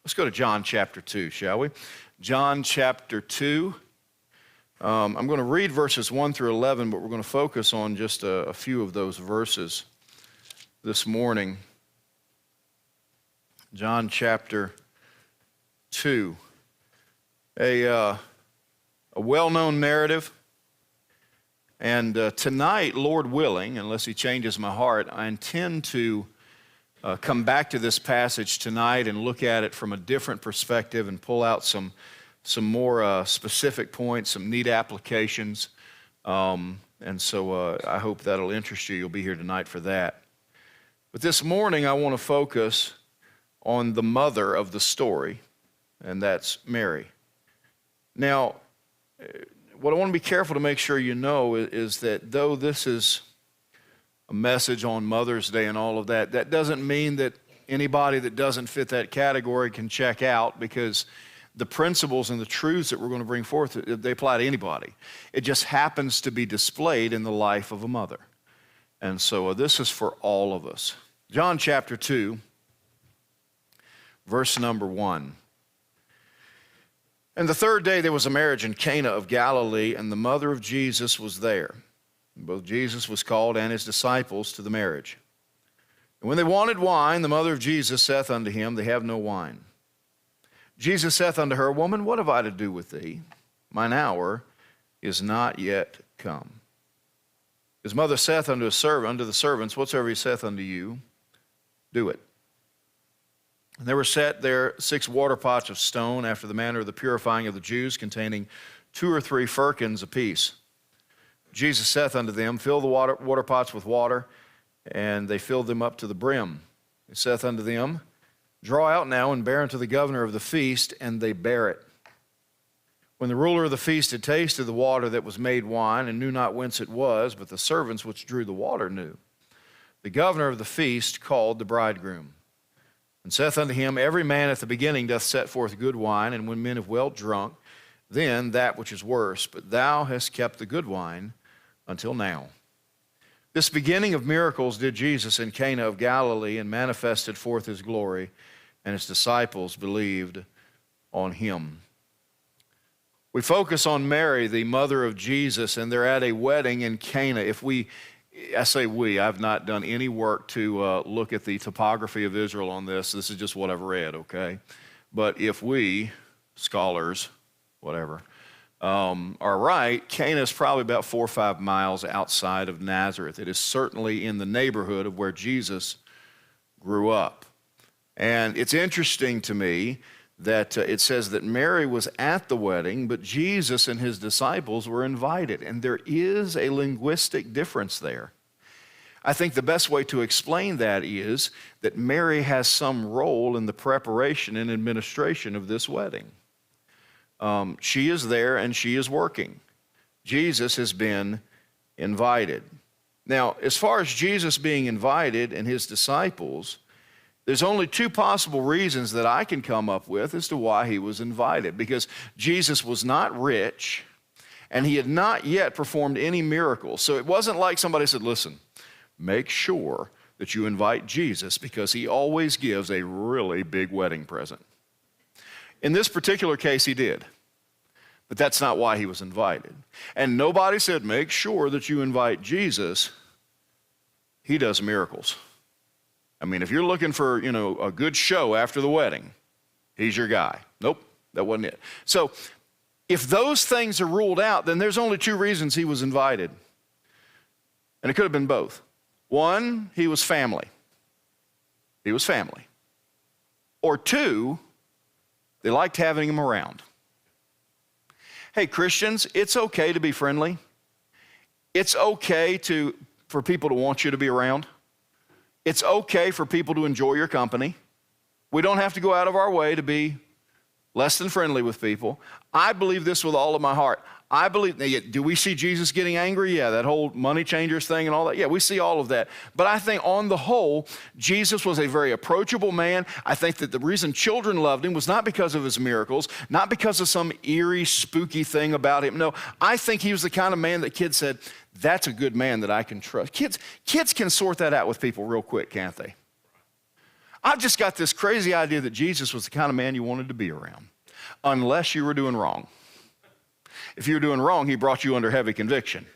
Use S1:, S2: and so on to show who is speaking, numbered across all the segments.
S1: Let's go to John chapter 2, shall we? John chapter 2. I'm going to read verses 1 through 11, but we're going to focus on just a few of those verses this morning. John chapter 2. A well-known narrative. And tonight, Lord willing, unless He changes my heart, I intend to come back to this passage tonight and look at it from a different perspective and pull out some more specific points, some neat applications. And so I hope that'll interest you. You'll be here tonight for that. But this morning, I want to focus on the mother of the story, and that's Mary. Now, what I want to be careful to make sure you know is that though this is a message on Mother's Day and all of that, that doesn't mean that anybody that doesn't fit that category can check out, because the principles and the truths that we're going to bring forth, they apply to anybody. It just happens to be displayed in the life of a mother. And so this is for all of us. John chapter 2, verse number 1. And the third day there was a marriage in Cana of Galilee, and the mother of Jesus was there. Both Jesus was called and his disciples to the marriage. And when they wanted wine, the mother of Jesus saith unto him, They have no wine. Jesus saith unto her, Woman, what have I to do with thee? Mine hour is not yet come. His mother saith unto the servants, Whatsoever he saith unto you, do it. And there were set there 6 water pots of stone, after the manner of the purifying of the Jews, containing 2 or 3 firkins apiece. Jesus saith unto them, Fill the water pots with water, and they filled them up to the brim. He saith unto them, Draw out now and bear unto the governor of the feast, and they bare it. When the ruler of the feast had tasted the water that was made wine, and knew not whence it was, but the servants which drew the water knew, the governor of the feast called the bridegroom, and saith unto him, Every man at the beginning doth set forth good wine, and when men have well drunk, then that which is worse. But thou hast kept the good wine until now. This beginning of miracles did Jesus in Cana of Galilee, and manifested forth his glory, and his disciples believed on him. We focus on Mary, the mother of Jesus, and they're at a wedding in Cana. I say we, I've not done any work to look at the topography of Israel on this. This is just what I've read, okay? But if we, scholars, whatever, are right, Cana is probably about 4 or 5 miles outside of Nazareth. It is certainly in the neighborhood of where Jesus grew up. And it's interesting to me that it says that Mary was at the wedding, but Jesus and his disciples were invited. And there is a linguistic difference there. I think the best way to explain that is that Mary has some role in the preparation and administration of this wedding. She is there and she is working. Jesus has been invited. Now, as far as Jesus being invited and his disciples, there's only 2 possible reasons that I can come up with as to why he was invited. Because Jesus was not rich, and he had not yet performed any miracles. So it wasn't like somebody said, Listen, make sure that you invite Jesus, because he always gives a really big wedding present. In this particular case, he did. But that's not why he was invited. And nobody said, make sure that you invite Jesus. He does miracles. I mean, if you're looking for, a good show after the wedding, he's your guy. Nope, that wasn't it. So if those things are ruled out, then there's only 2 reasons he was invited. And it could have been both. 1, he was family. He was family. Or 2, they liked having him around. Hey, Christians, it's okay to be friendly. It's okay for people to want you to be around. It's okay for people to enjoy your company. We don't have to go out of our way to be less than friendly with people. I believe this with all of my heart. I believe, do we see Jesus getting angry? Yeah, that whole money changers thing and all that. Yeah, we see all of that. But I think on the whole, Jesus was a very approachable man. I think that the reason children loved him was not because of his miracles, not because of some eerie, spooky thing about him. No, I think he was the kind of man that kids said, that's a good man that I can trust. Kids can sort that out with people real quick, can't they? I've just got this crazy idea that Jesus was the kind of man you wanted to be around, unless you were doing wrong. If you were doing wrong, he brought you under heavy conviction.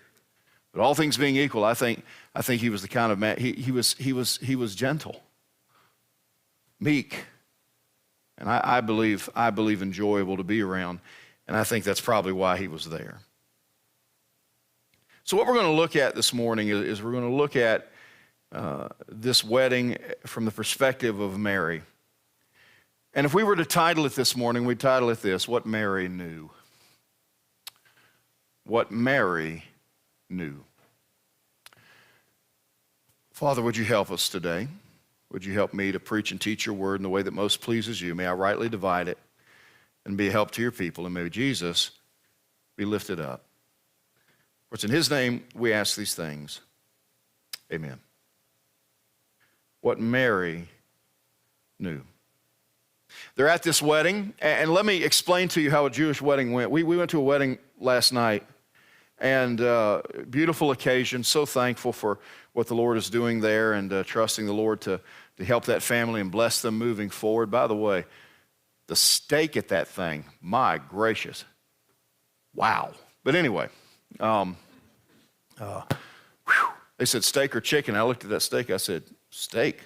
S1: But all things being equal, I think he was the kind of man, he was gentle, meek, and I believe enjoyable to be around, and I think that's probably why he was there. So what we're going to look at this morning is we're going to look at this wedding from the perspective of Mary. And if we were to title it this morning, we'd title it this: What Mary Knew. What Mary knew. Father, would you help us today? Would you help me to preach and teach your word in the way that most pleases you? May I rightly divide it and be a help to your people, and may Jesus be lifted up. For it's in his name we ask these things. Amen. What Mary knew. They're at this wedding, and let me explain to you how a Jewish wedding went. We went to a wedding last night, and beautiful occasion. So thankful for what the Lord is doing there, and trusting the Lord to help that family and bless them moving forward. By the way, the steak at that thing, my gracious, wow. But anyway, they said steak or chicken. I looked at that steak. I said, steak.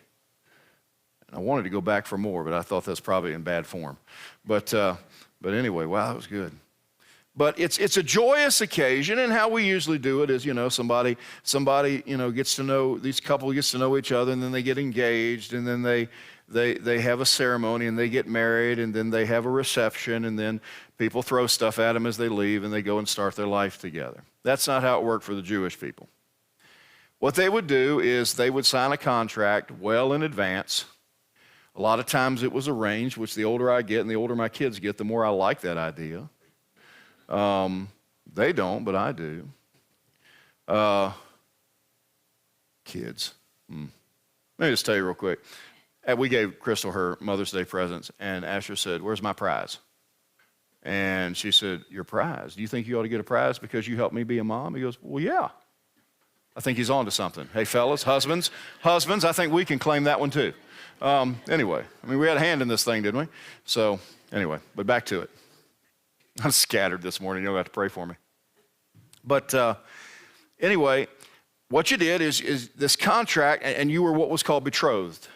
S1: And I wanted to go back for more, but I thought that's probably in bad form. But anyway, wow, that was good. But it's a joyous occasion, and how we usually do it is, somebody gets to know, these couple gets to know each other, and then they get engaged, and then they have a ceremony, and they get married, and then they have a reception, and then people throw stuff at them as they leave, and they go and start their life together. That's not how it worked for the Jewish people. What they would do is they would sign a contract well in advance. A lot of times it was arranged, which the older I get and the older my kids get, the more I like that idea. They don't, but I do. Kids. Let me just tell you real quick. We gave Crystal her Mother's Day presents, and Asher said, "Where's my prize?" And she said, "Your prize? Do you think you ought to get a prize because you helped me be a mom?" He goes, "Well, yeah." I think he's on to something. Hey, fellas, husbands, I think we can claim that one too. Anyway, we had a hand in this thing, didn't we? So anyway, but back to it. I'm scattered this morning. You'll have to pray for me. But anyway, what you did is this contract, and you were what was called betrothed.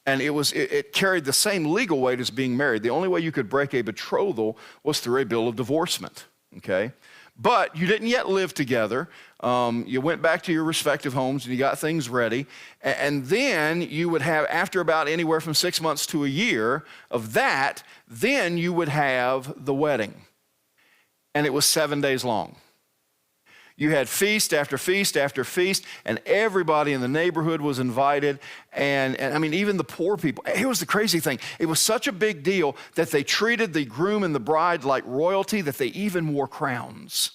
S1: And it carried the same legal weight as being married. The only way you could break a betrothal was through a bill of divorcement, okay? But you didn't yet live together. You went back to your respective homes and you got things ready. And then you would have, after about anywhere from 6 months to a year of that, then you would have the wedding. And it was 7 days long. You had feast after feast after feast, and everybody in the neighborhood was invited. And even the poor people. Here was the crazy thing. It was such a big deal that they treated the groom and the bride like royalty that they even wore crowns.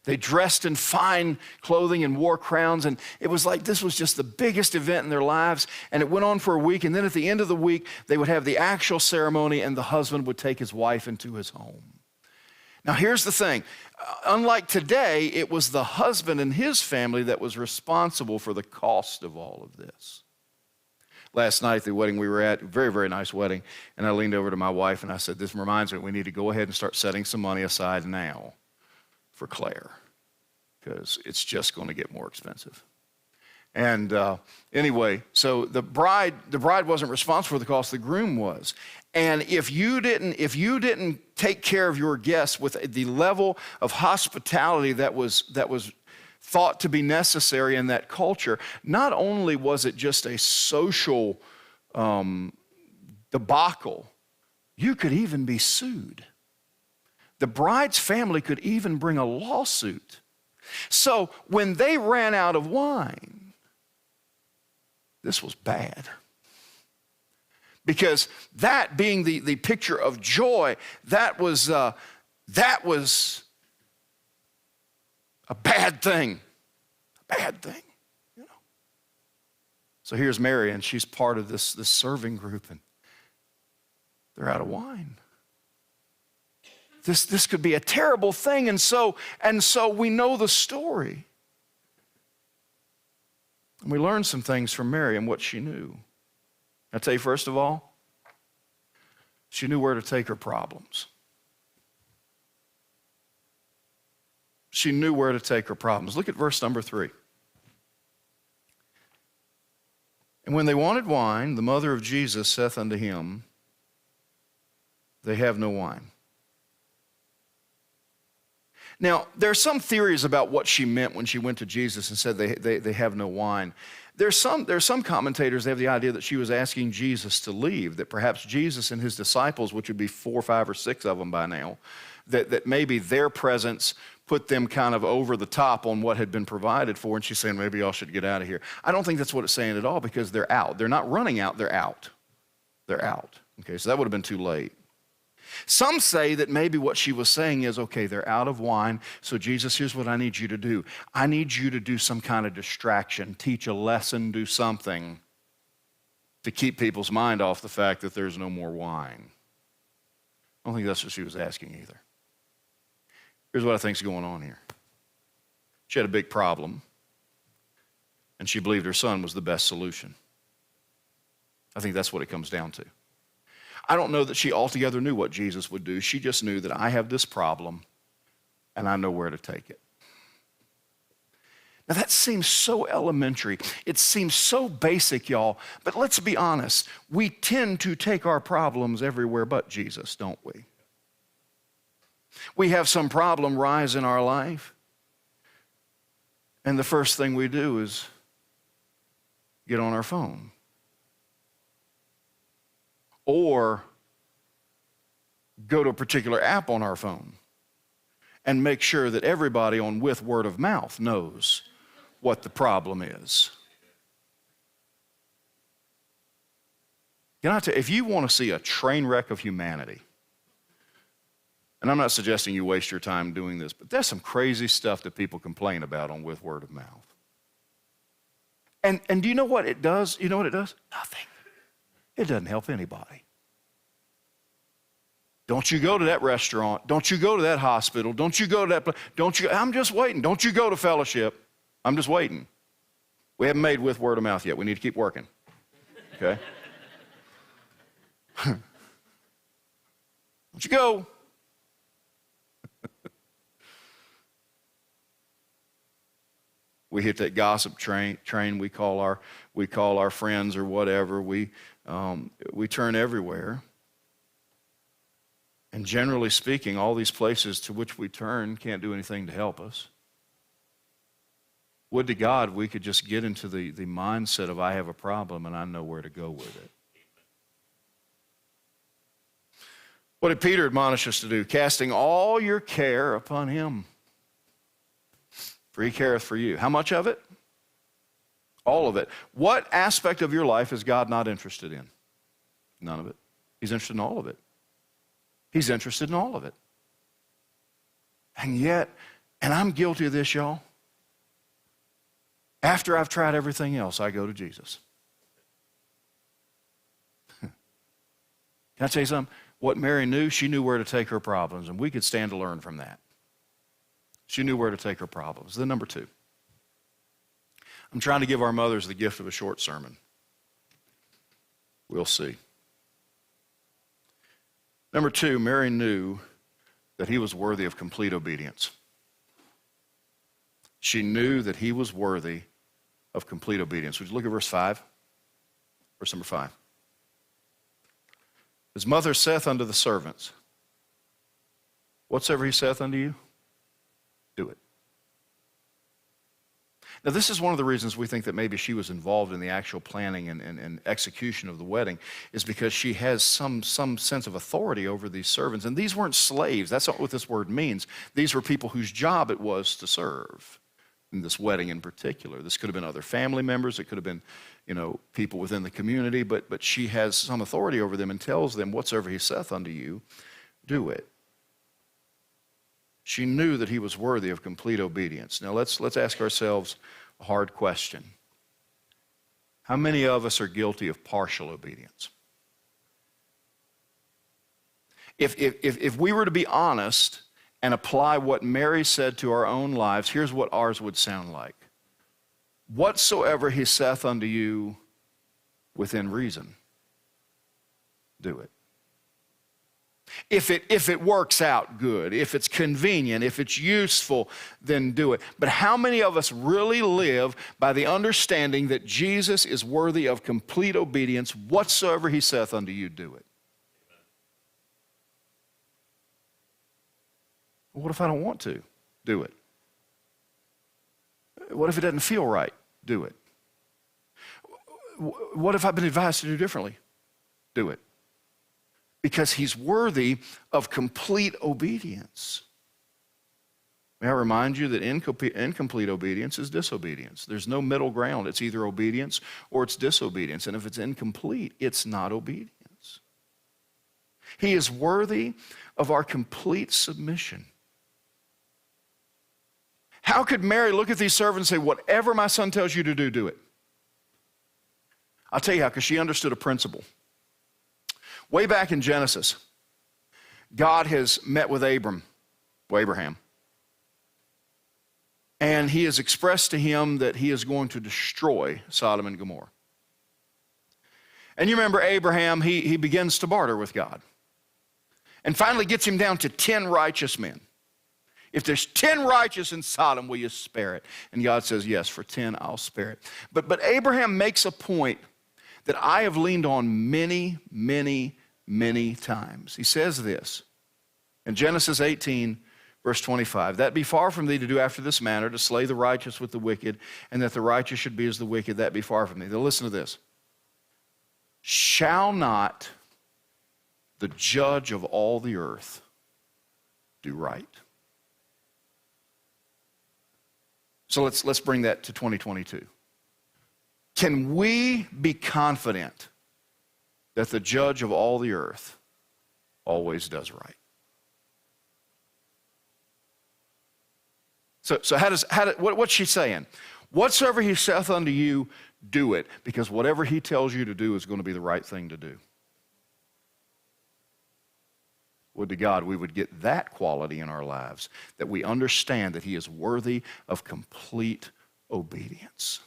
S1: They dressed in fine clothing and wore crowns, and it was like this was just the biggest event in their lives. And it went on for a week, and then at the end of the week, they would have the actual ceremony, and the husband would take his wife into his home. Now, here's the thing. Unlike today, it was the husband and his family that was responsible for the cost of all of this. Last night, the wedding we were at, very, very nice wedding, and I leaned over to my wife and I said, "This reminds me, we need to go ahead and start setting some money aside now for Claire, because it's just going to get more expensive." And anyway, so the bride wasn't responsible for the cost, the groom was. And if you didn't take care of your guests with the level of hospitality that was thought to be necessary in that culture, not only was it just a social debacle, you could even be sued. The bride's family could even bring a lawsuit. So when they ran out of wine, this was bad. Because that being the picture of joy, that was a bad thing. A bad thing, So here's Mary, and she's part of this serving group, and they're out of wine. This could be a terrible thing, and so we know the story. And we learn some things from Mary and what she knew. I tell you, first of all, she knew where to take her problems. She knew where to take her problems. Look at verse number 3. And when they wanted wine, the mother of Jesus saith unto him, they have no wine. Now, there are some theories about what she meant when she went to Jesus and said they have no wine. There's some commentators, they have the idea that she was asking Jesus to leave, that perhaps Jesus and his disciples, which would be 4, 5, or 6 of them by now, that maybe their presence put them kind of over the top on what had been provided for, and she's saying, maybe y'all should get out of here. I don't think that's what it's saying at all, because they're out. They're not running out, they're out. They're out. Okay, so that would have been too late. Some say that maybe what she was saying is, okay, they're out of wine, so Jesus, here's what I need you to do. I need you to do some kind of distraction, teach a lesson, do something to keep people's mind off the fact that there's no more wine. I don't think that's what she was asking either. Here's what I think is going on here. She had a big problem, and she believed her son was the best solution. I think that's what it comes down to. I don't know that she altogether knew what Jesus would do. She just knew that I have this problem, and I know where to take it. Now that seems so elementary. It seems so basic, y'all. But let's be honest. We tend to take our problems everywhere but Jesus, don't we? We have some problem rise in our life, and the first thing we do is get on our phone. Or go to a particular app on our phone and make sure that everybody on with word of mouth knows what the problem is. Can I tell you, if you want to see a train wreck of humanity, and I'm not suggesting you waste your time doing this, but there's some crazy stuff that people complain about on with word of mouth. And do you know what it does? You know what it does? Nothing. It doesn't help anybody. Don't you go to that restaurant. Don't you go to that hospital. Don't you go to that place. Don't you, I'm just waiting. Don't you go to fellowship. I'm just waiting. We haven't made with word of mouth yet. We need to keep working. Okay? Don't you go. We hit that gossip train. We call our friends or whatever. We turn everywhere. And generally speaking, all these places to which we turn can't do anything to help us. Would to God we could just get into the mindset of I have a problem and I know where to go with it. What did Peter admonish us to do? Casting all your care upon him, for he careth for you. How much of it? All of it. What aspect of your life is God not interested in? None of it. He's interested in all of it. He's interested in all of it. And yet, and I'm guilty of this, y'all. After I've tried everything else, I go to Jesus. Can I tell you something? What Mary knew, she knew where to take her problems, and we could stand to learn from that. She knew where to take her problems. Then number 2. I'm trying to give our mothers the gift of a short sermon. We'll see. Number 2, Mary knew that he was worthy of complete obedience. She knew that he was worthy of complete obedience. Would you look at verse 5? Verse number 5. His mother saith unto the servants, whatsoever he saith unto you, do it. Now, this is one of the reasons we think that maybe she was involved in the actual planning and execution of the wedding, is because she has some sense of authority over these servants. And these weren't slaves. That's not what this word means. These were people whose job it was to serve in this wedding in particular. This could have been other family members. It could have been, people within the community. But she has some authority over them and tells them, whatsoever he saith unto you, do it. She knew that he was worthy of complete obedience. Now let's ask ourselves a hard question. How many of us are guilty of partial obedience? If we were to be honest and apply what Mary said to our own lives, here's what ours would sound like. Whatsoever he saith unto you within reason, do it. If it works out good, if it's convenient, if it's useful, then do it. But how many of us really live by the understanding that Jesus is worthy of complete obedience? Whatsoever he saith unto you, do it. What if I don't want to? Do it. What if it doesn't feel right? Do it. What if I've been advised to do differently? Do it. Because he's worthy of complete obedience. May I remind you that incomplete obedience is disobedience. There's no middle ground. It's either obedience or it's disobedience. And if it's incomplete, it's not obedience. He is worthy of our complete submission. How could Mary look at these servants and say, whatever my son tells you to do, do it? I'll tell you how, because she understood a principle. Way back in Genesis, God has met with Abraham. And he has expressed to him that he is going to destroy Sodom and Gomorrah. And you remember Abraham, he begins to barter with God. And finally gets him down to 10 righteous men. If there's 10 righteous in Sodom, will you spare it? And God says, yes, for 10 I'll spare it. But Abraham makes a point that I have leaned on many, many, many times. He says this in Genesis 18, verse 25, that be far from thee to do after this manner, to slay the righteous with the wicked, and that the righteous should be as the wicked, that be far from thee. Now listen to this. Shall not the judge of all the earth do right? So let's bring that to 2022. Can we be confident that the judge of all the earth always does right? So what's she saying? Whatsoever he saith unto you, do it, because whatever he tells you to do is going to be the right thing to do. Would to God we would get that quality in our lives, that we understand that he is worthy of complete obedience.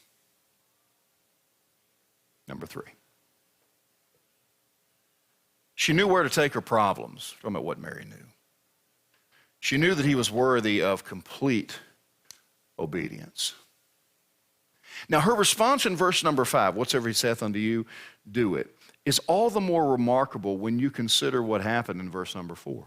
S1: Number 3. She knew where to take her problems. Talking about what Mary knew. She knew that he was worthy of complete obedience. Now her response in verse number 5, whatsoever he saith unto you, do it, is all the more remarkable when you consider what happened in verse number 4.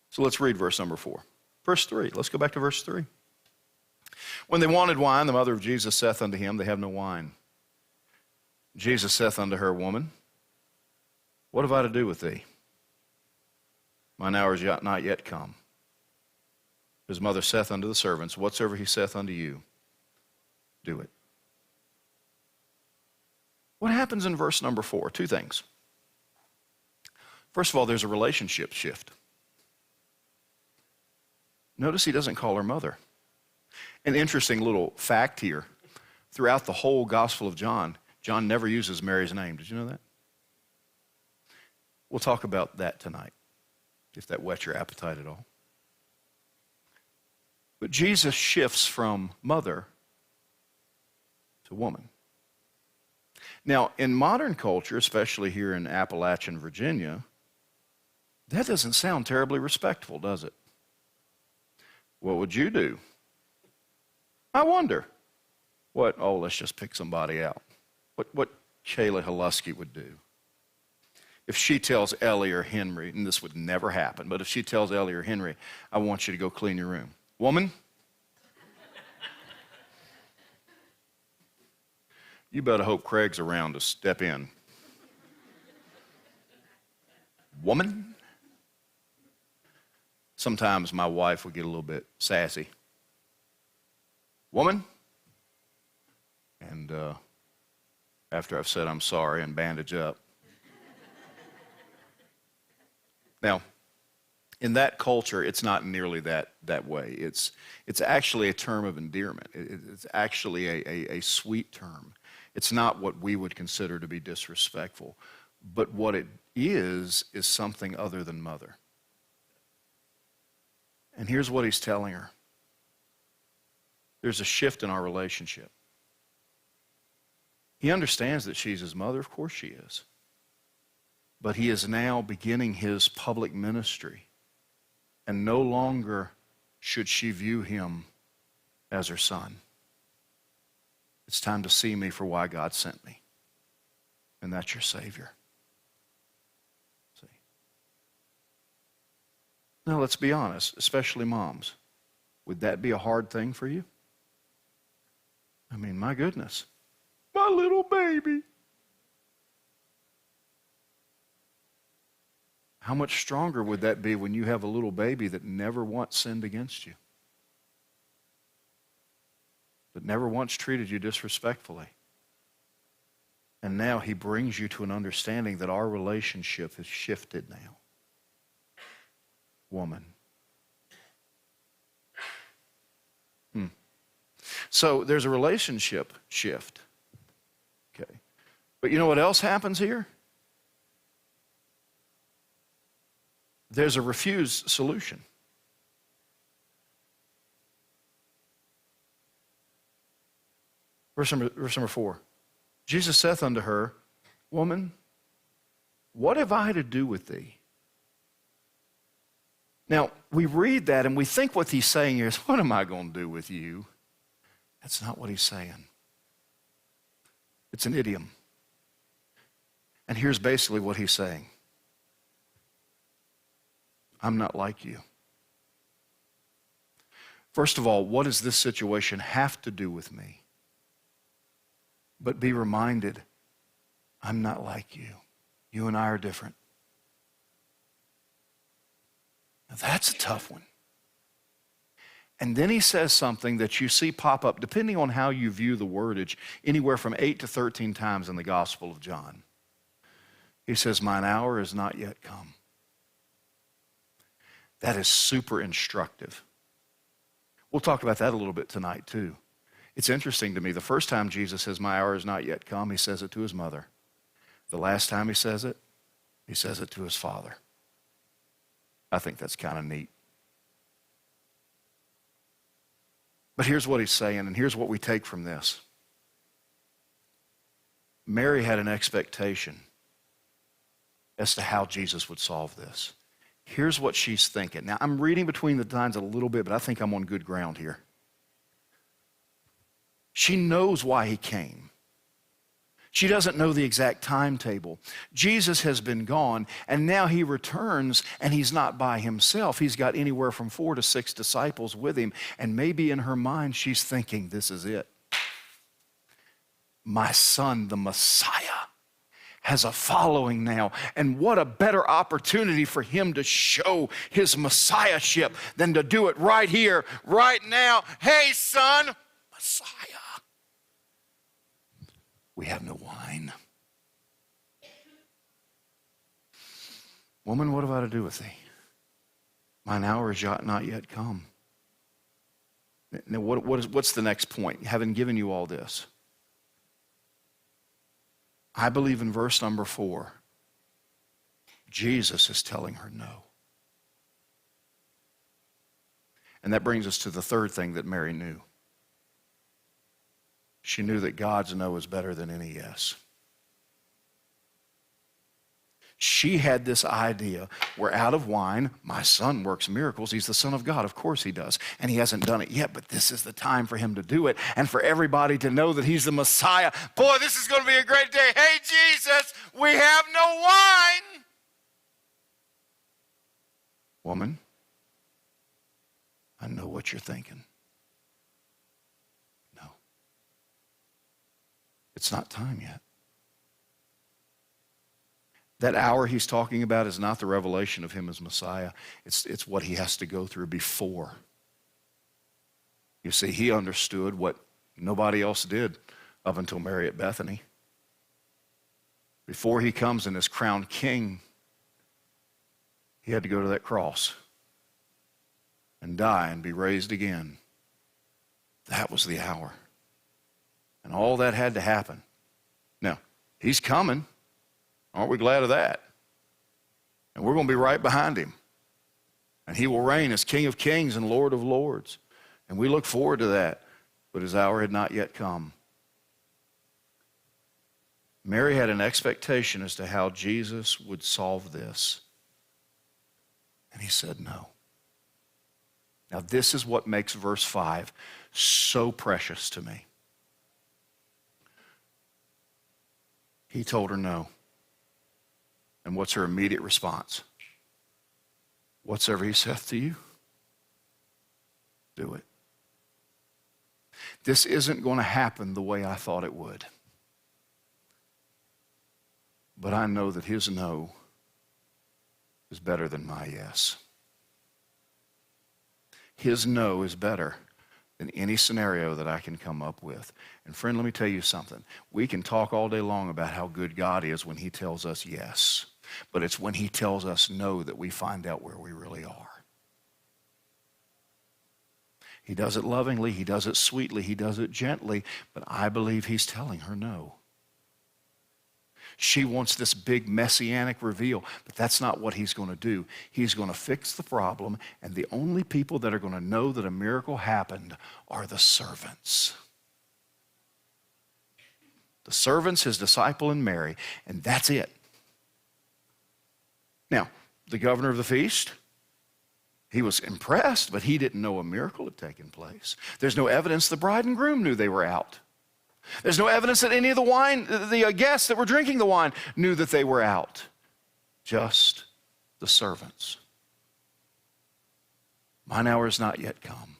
S1: So let's read verse number 4. Verse 3, let's go back to verse 3. When they wanted wine, the mother of Jesus saith unto him, they have no wine. Jesus saith unto her, woman, what have I to do with thee? Mine hour is not yet come. His mother saith unto the servants, whatsoever he saith unto you, do it. What happens in verse number 4? 2 things. First of all, there's a relationship shift. Notice he doesn't call her mother. An interesting little fact here. Throughout the whole Gospel of John, John never uses Mary's name. Did you know that? We'll talk about that tonight, if that whets your appetite at all. But Jesus shifts from mother to woman. Now, in modern culture, especially here in Appalachian, Virginia, that doesn't sound terribly respectful, does it? What would you do? I wonder. What? Oh, let's just pick somebody out. What Kayla Halusky would do. If she tells Ellie or Henry, and this would never happen, but if she tells Ellie or Henry, I want you to go clean your room. Woman, you better hope Craig's around to step in. Woman? Sometimes my wife would get a little bit sassy. Woman? And after I've said I'm sorry and bandage up. Now, in that culture, it's not nearly that way. It's actually a term of endearment. It's actually a sweet term. It's not what we would consider to be disrespectful. But what it is something other than mother. And here's what he's telling her. There's a shift in our relationship. He understands that she's his mother. Of course she is. But he is now beginning his public ministry. And no longer should she view him as her son. It's time to see me for why God sent me. And that's your Savior. See? Now let's be honest, especially moms. Would that be a hard thing for you? I mean, my goodness. My little baby. How much stronger would that be when you have a little baby that never once sinned against you? That never once treated you disrespectfully. And now he brings you to an understanding that our relationship has shifted now. Woman. So there's a relationship shift. Okay. But you know what else happens here? There's a refused solution. Verse number 4. Jesus saith unto her, Woman, what have I to do with thee? Now, we read that and we think what he's saying is, what am I going to do with you? That's not what he's saying. It's an idiom. And here's basically what he's saying. I'm not like you. First of all, what does this situation have to do with me? But be reminded, I'm not like you. You and I are different. Now that's a tough one. And then he says something that you see pop up, depending on how you view the wordage, anywhere from 8 to 13 times in the Gospel of John. He says, mine hour is not yet come. That is super instructive. We'll talk about that a little bit tonight too. It's interesting to me, the first time Jesus says, my hour is not yet come, he says it to his mother. The last time he says it to his father. I think that's kind of neat. But here's what he's saying, and here's what we take from this. Mary had an expectation as to how Jesus would solve this. Here's what she's thinking. Now, I'm reading between the lines a little bit, but I think I'm on good ground here. She knows why he came. She doesn't know the exact timetable. Jesus has been gone, and now he returns, and he's not by himself. He's got anywhere from 4 to 6 disciples with him, and maybe in her mind she's thinking, this is it. My son, the Messiah, has a following now, and what a better opportunity for him to show his messiahship than to do it right here, right now. Hey, son, Messiah. We have no wine. Woman, what have I to do with thee? Mine hour is not yet come. Now, what's the next point? Having given you all this, I believe in verse number 4, Jesus is telling her no. And that brings us to the third thing that Mary knew. She knew that God's no is better than any yes. She had this idea, we're out of wine, my son works miracles, he's the Son of God, of course he does, and he hasn't done it yet, but this is the time for him to do it, and for everybody to know that he's the Messiah. Boy, this is going to be a great day. Hey, Jesus, we have no wine. Woman, I know what you're thinking. It's not time yet. That hour he's talking about is not the revelation of him as Messiah. It's what he has to go through before. You see, he understood what nobody else did up until Mary at Bethany. Before he comes and is crowned king, he had to go to that cross and die and be raised again. That was the hour. And all that had to happen. Now, he's coming. Aren't we glad of that? And we're going to be right behind him. And he will reign as King of Kings and Lord of Lords. And we look forward to that. But his hour had not yet come. Mary had an expectation as to how Jesus would solve this. And he said no. Now this is what makes verse 5 so precious to me. He told her no. And what's her immediate response? Whatsoever he saith to you, do it. This isn't going to happen the way I thought it would. But I know that his no is better than my yes. His no is better than any scenario that I can come up with. And friend, let me tell you something. We can talk all day long about how good God is when he tells us yes. But it's when he tells us no that we find out where we really are. He does it lovingly, he does it sweetly, he does it gently, but I believe he's telling her no. She wants this big messianic reveal, but that's not what he's going to do. He's going to fix the problem, and the only people that are going to know that a miracle happened are the servants. The servants, his disciple, and Mary, and that's it. Now, the governor of the feast, he was impressed, but he didn't know a miracle had taken place. There's no evidence the bride and groom knew they were out. There's no evidence that any of the guests that were drinking the wine knew that they were out. Just the servants. Mine hour has not yet come.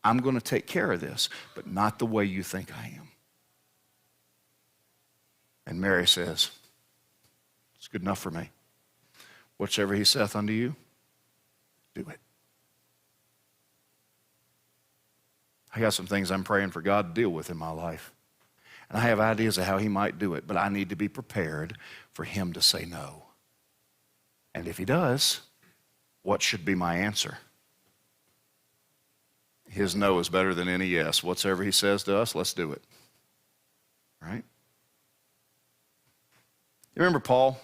S1: I'm going to take care of this, but not the way you think I am. And Mary says, it's good enough for me. Whatsoever he saith unto you, do it. I got some things I'm praying for God to deal with in my life. And I have ideas of how he might do it, but I need to be prepared for him to say no. And if he does, what should be my answer? His no is better than any yes. Whatsoever he says to us, let's do it. Right? You remember Paul?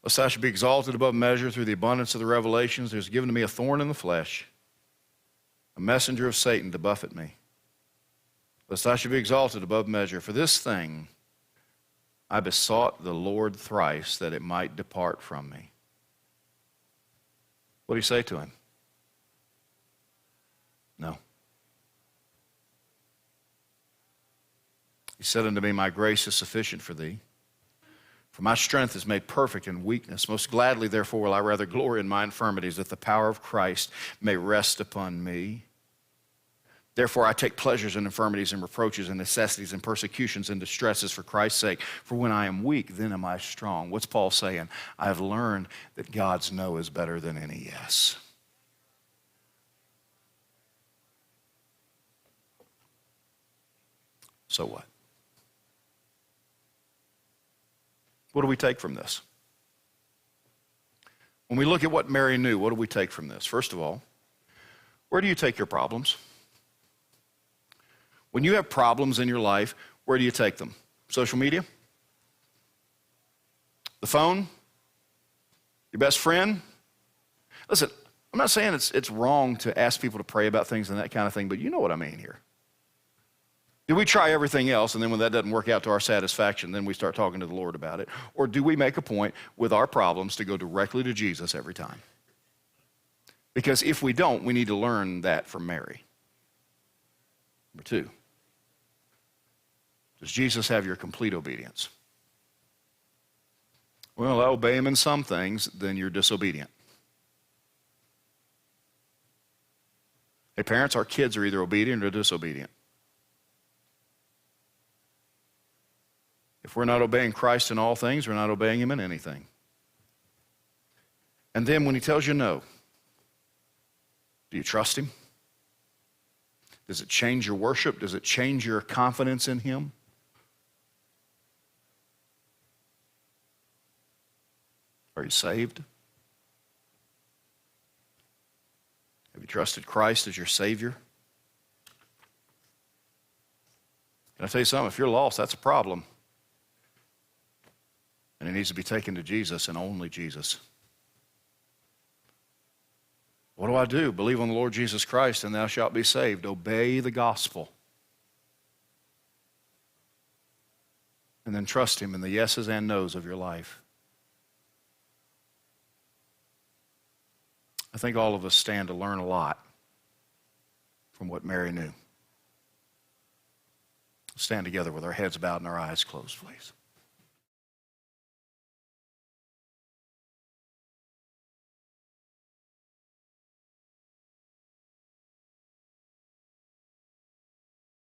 S1: Lest I should be exalted above measure through the abundance of the revelations, there's given to me a thorn in the flesh, a messenger of Satan to buffet me. Lest I should be exalted above measure. For this thing I besought the Lord thrice that it might depart from me. What do you say to him? No. He said unto me, my grace is sufficient for thee. For my strength is made perfect in weakness. Most gladly, therefore, will I rather glory in my infirmities, that the power of Christ may rest upon me. Therefore, I take pleasures in infirmities and reproaches and necessities and persecutions and distresses for Christ's sake. For when I am weak, then am I strong. What's Paul saying? I have learned that God's no is better than any yes. So what? What do we take from this? When we look at what Mary knew, what do we take from this? First of all, where do you take your problems? When you have problems in your life, where do you take them? Social media? The phone? Your best friend? Listen, I'm not saying it's wrong to ask people to pray about things and that kind of thing, but you know what I mean here. Do we try everything else, and then when that doesn't work out to our satisfaction, then we start talking to the Lord about it? Or do we make a point with our problems to go directly to Jesus every time? Because if we don't, we need to learn that from Mary. Number two, does Jesus have your complete obedience? Well, I obey him in some things, then you're disobedient. Hey, parents, our kids are either obedient or disobedient. If we're not obeying Christ in all things, we're not obeying him in anything. And then when he tells you no, do you trust him? Does it change your worship? Does it change your confidence in him? Are you saved? Have you trusted Christ as your Savior? Can I tell you something? If you're lost, that's a problem. And it needs to be taken to Jesus and only Jesus. What do? Believe on the Lord Jesus Christ and thou shalt be saved. Obey the gospel. and then trust Him in the yeses and nos of your life. I think all of us stand to learn a lot from what Mary knew. Stand together with our heads bowed and our eyes closed, please.